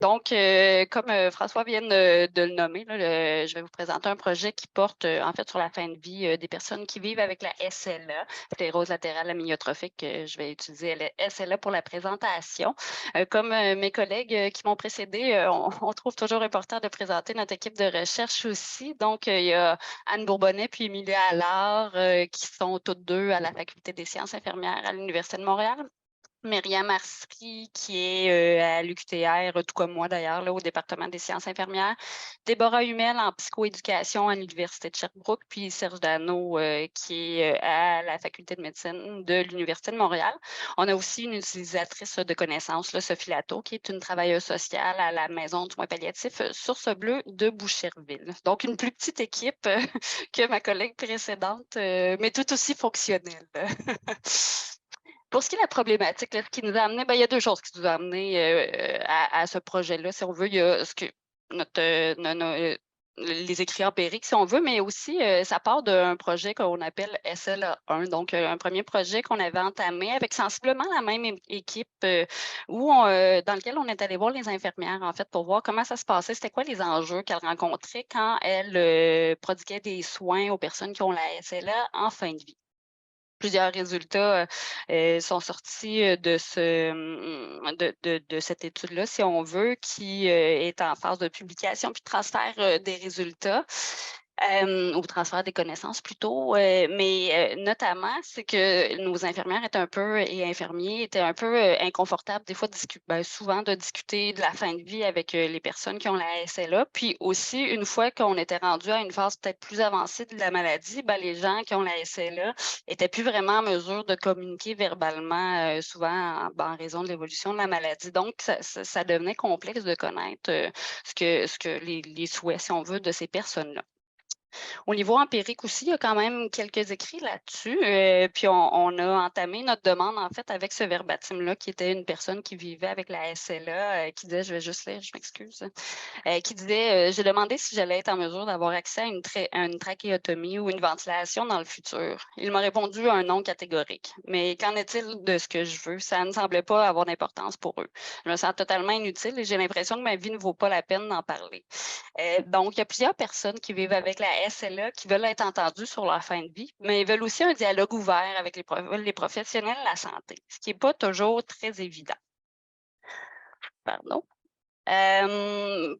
Donc, comme François vient de le nommer, là, je vais vous présenter un projet qui porte en fait sur la fin de vie des personnes qui vivent avec la SLA, sclérose latérale amyotrophique. Je vais utiliser la SLA pour la présentation. Comme mes collègues qui m'ont précédé, on trouve toujours important de présenter notre équipe de recherche aussi. Donc, il y a Anne Bourbonnais puis Emilia Allard qui sont toutes deux à la Faculté des sciences infirmières à l'Université de Montréal. Myriam Arstri, qui est, à l'UQTR, tout comme moi d'ailleurs, là, au département des sciences infirmières. Déborah Humel en psychoéducation à l'Université de Sherbrooke, puis Serge Dano, qui est, à la faculté de médecine de l'Université de Montréal. On a aussi une utilisatrice de connaissances, là, Sophie Lato, qui est une travailleuse sociale à la maison de soins palliatifs, Source Bleue de Boucherville. Donc une plus petite équipe que ma collègue précédente, mais tout aussi fonctionnelle. Pour ce qui est de la problématique, là, ce qui nous a amené, ben, il y a 2 choses qui nous ont amené, à ce projet-là, si on veut. Il y a ce que notre, les écrits empiriques, si on veut, mais aussi, ça part d'un projet qu'on appelle SLA1, donc un premier projet qu'on avait entamé avec sensiblement la même équipe, dans lequel on est allé voir les infirmières, en fait, pour voir comment ça se passait. C'était quoi les enjeux qu'elles rencontraient quand elles, prodiguaient des soins aux personnes qui ont la SLA en fin de vie. Plusieurs résultats, sont sortis, de de cette étude-là, si on veut, qui, est en phase de publication puis de transfert, des résultats, ou transfert des connaissances plutôt, mais, notamment, c'est que nos infirmières étaient un peu et infirmiers étaient un peu, inconfortables des fois souvent de discuter de la fin de vie avec, les personnes qui ont la SLA. Puis aussi, une fois qu'on était rendu à une phase peut-être plus avancée de la maladie, les gens qui ont la SLA étaient plus vraiment en mesure de communiquer verbalement, souvent en raison de l'évolution de la maladie. Donc ça devenait complexe de connaître, ce que les souhaits, si on veut, de ces personnes-là. Au niveau empirique aussi, il y a quand même quelques écrits là-dessus, puis on a entamé notre demande, en fait, avec ce verbatim-là, qui était une personne qui vivait avec la SLA, qui disait je vais juste lire, je m'excuse, qui disait, «J'ai demandé si j'allais être en mesure d'avoir accès à une trachéotomie ou une ventilation dans le futur. Il m'a répondu un non catégorique. Mais qu'en est-il de ce que je veux? Ça ne semblait pas avoir d'importance pour eux. Je me sens totalement inutile et j'ai l'impression que ma vie ne vaut pas la peine d'en parler.» Donc, il y a plusieurs personnes qui vivent avec la SLA qui veulent être entendues sur leur fin de vie, mais ils veulent aussi un dialogue ouvert avec les professionnels de la santé, ce qui n'est pas toujours très évident. Pardon.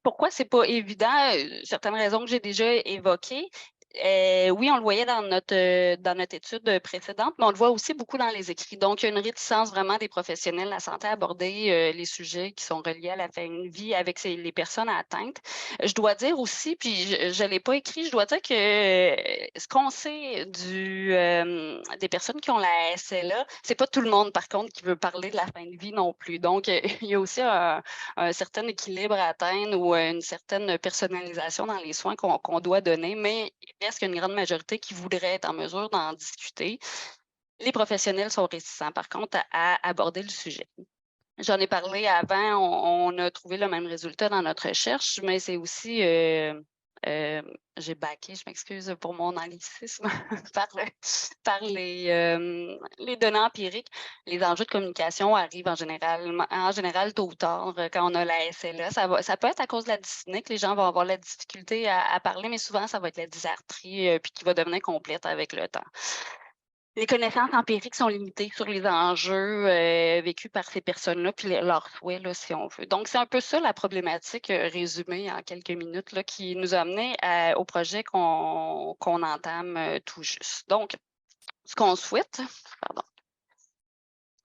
Pourquoi c'est pas évident? Certaines raisons que j'ai déjà évoquées. Oui, on le voyait dans notre étude, précédente, mais on le voit aussi beaucoup dans les écrits. Donc, il y a une réticence vraiment des professionnels de la santé à aborder, les sujets qui sont reliés à la fin de vie avec les personnes atteintes. Je dois dire aussi, puis je l'ai pas écrit, je dois dire que, ce qu'on sait des personnes qui ont la SLA, c'est pas tout le monde, par contre, qui veut parler de la fin de vie non plus. Donc, il y a aussi un certain équilibre à atteindre ou une certaine personnalisation dans les soins qu'on doit donner, mais il reste qu'une grande majorité qui voudrait être en mesure d'en discuter. Les professionnels sont réticents, par contre, à aborder le sujet. J'en ai parlé avant, on a trouvé le même résultat dans notre recherche, mais c'est aussi, j'ai backé, je m'excuse pour mon anglicisme, par les données empiriques. Les enjeux de communication arrivent en général tôt ou tard, quand on a la SLA. Ça peut être à cause de la dyspnée que les gens vont avoir la difficulté à parler, mais souvent ça va être la dysarthrie, puis qui va devenir complète avec le temps. Les connaissances empiriques sont limitées sur les enjeux, vécus par ces personnes-là, puis leurs souhaits, là, si on veut. Donc, c'est un peu ça la problématique, résumée en quelques minutes, là, qui nous a amenés au projet qu'on entame, tout juste. Donc, ce qu'on souhaite pardon.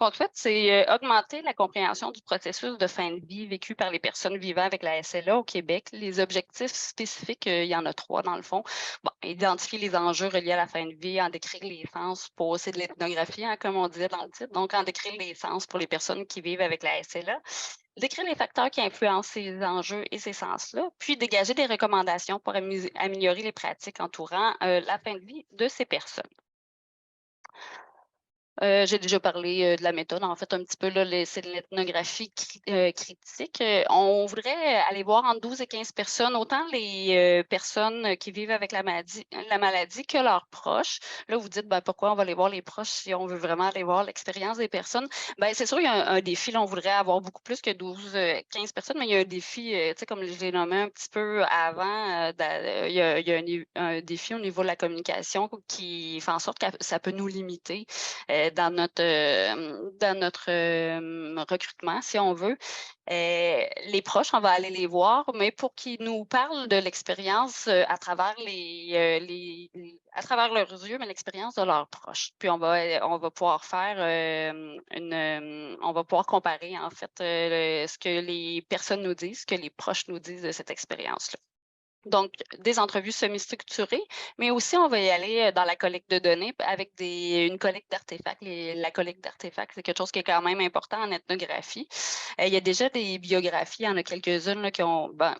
En fait, c'est, augmenter la compréhension du processus de fin de vie vécu par les personnes vivant avec la SLA au Québec. Les objectifs spécifiques, il y en a 3 dans le fond. Bon, identifier les enjeux reliés à la fin de vie, en décrire les sens pour c'est de l'ethnographie, hein, comme on disait dans le titre, donc en décrire les sens pour les personnes qui vivent avec la SLA. Décrire les facteurs qui influencent ces enjeux et ces sens-là, puis dégager des recommandations pour améliorer les pratiques entourant, la fin de vie de ces personnes. J'ai déjà parlé, de la méthode. En fait, un petit peu, là, c'est de l'ethnographie critique. On voudrait aller voir entre 12 et 15 personnes, autant les, personnes qui vivent avec la maladie que leurs proches. Là, vous dites: «Ben, pourquoi on va aller voir les proches si on veut vraiment aller voir l'expérience des personnes?» Ben, c'est sûr, il y a un défi, là, on voudrait avoir beaucoup plus que 12, 15 personnes, mais il y a un défi, tu sais, comme je l'ai nommé un petit peu avant, il y a un défi au niveau de la communication qui fait en sorte que ça peut nous limiter dans notre recrutement, si on veut. Les proches, on va aller les voir, mais pour qu'ils nous parlent de l'expérience, à travers à travers leurs yeux, mais l'expérience de leurs proches. Puis on va pouvoir faire, on va pouvoir comparer en fait, ce que les personnes nous disent, ce que les proches nous disent de cette expérience-là. Donc, des entrevues semi-structurées, mais aussi on va y aller, dans la collecte de données avec une collecte d'artefacts. La collecte d'artefacts, c'est quelque chose qui est quand même important en ethnographie. Il y a déjà des biographies, il y en a quelques-unes là, qui ont, ben,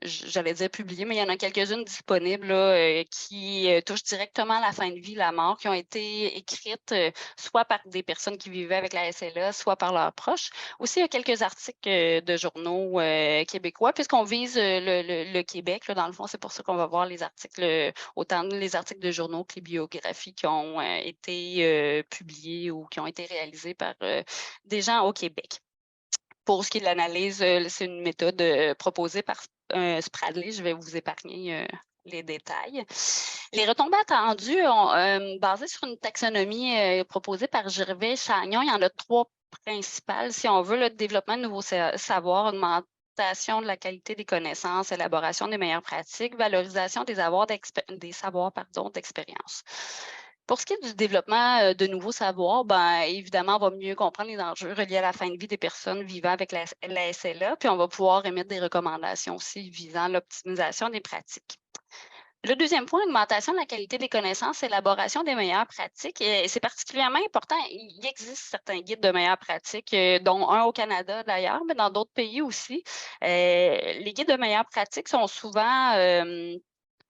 j'allais dire publiées, mais il y en a quelques-unes disponibles là, qui, touchent directement la fin de vie, la mort, qui ont été écrites, soit par des personnes qui vivaient avec la SLA, soit par leurs proches. Aussi, il y a quelques articles, de journaux, québécois puisqu'on vise, le Québec, là, dans le fond, c'est pour ça qu'on va voir les articles, autant les articles de journaux que les biographies qui ont, été, publiés ou qui ont été réalisés par, des gens au Québec. Pour ce qui est de l'analyse, c'est une méthode, proposée par Spradley. Je vais vous épargner, les détails. Les retombées attendues basées sur une taxonomie, proposée par Gervais Chagnon, il y en a 3 principales, si on veut, le développement de nouveaux savoirs, augmentation de la qualité des connaissances, élaboration des meilleures pratiques, valorisation des savoirs, pardon, d'expérience. Pour ce qui est du développement, de nouveaux savoirs, ben, évidemment, on va mieux comprendre les enjeux reliés à la fin de vie des personnes vivant avec la SLA, puis on va pouvoir émettre des recommandations aussi visant l'optimisation des pratiques. Le deuxième point, augmentation de la qualité des connaissances, élaboration des meilleures pratiques. Et c'est particulièrement important. Il existe certains guides de meilleures pratiques, dont un au Canada d'ailleurs, mais dans d'autres pays aussi. Les guides de meilleures pratiques sont souvent,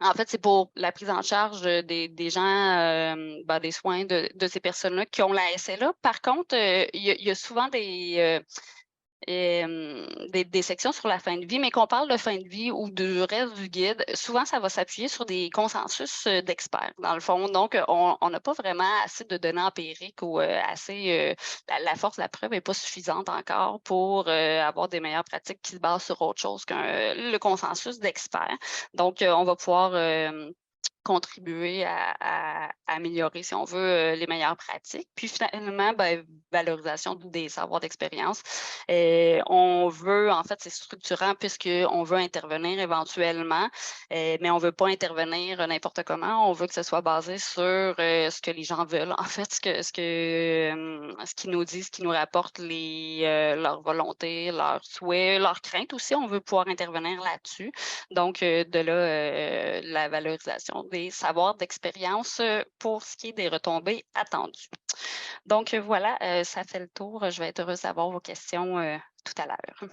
en fait, c'est pour la prise en charge des gens, ben, des soins de ces personnes-là qui ont la SLA. Par contre, il y a souvent des sections sur la fin de vie, mais qu'on parle de fin de vie ou du reste du guide, souvent, ça va s'appuyer sur des consensus, d'experts, dans le fond. Donc, on n'a pas vraiment assez de données empiriques ou, assez, la force de la preuve n'est pas suffisante encore pour, avoir des meilleures pratiques qui se basent sur autre chose qu'un le consensus d'experts. Donc, on va pouvoir, contribuer à améliorer, si on veut, les meilleures pratiques. Puis finalement, ben, valorisation des savoirs d'expérience. On veut, en fait, c'est structurant puisqu'on veut intervenir éventuellement, mais on ne veut pas intervenir n'importe comment. On veut que ce soit basé sur ce que les gens veulent, en fait, ce qu'ils nous disent, ce qu'ils nous rapportent, leurs volontés, leurs souhaits, leurs craintes aussi. On veut pouvoir intervenir là-dessus. Donc, de là, la valorisation des savoirs d'expérience, pour ce qui est des retombées attendues. Donc, voilà, ça fait le tour. Je vais être heureuse d'avoir vos questions, tout à l'heure.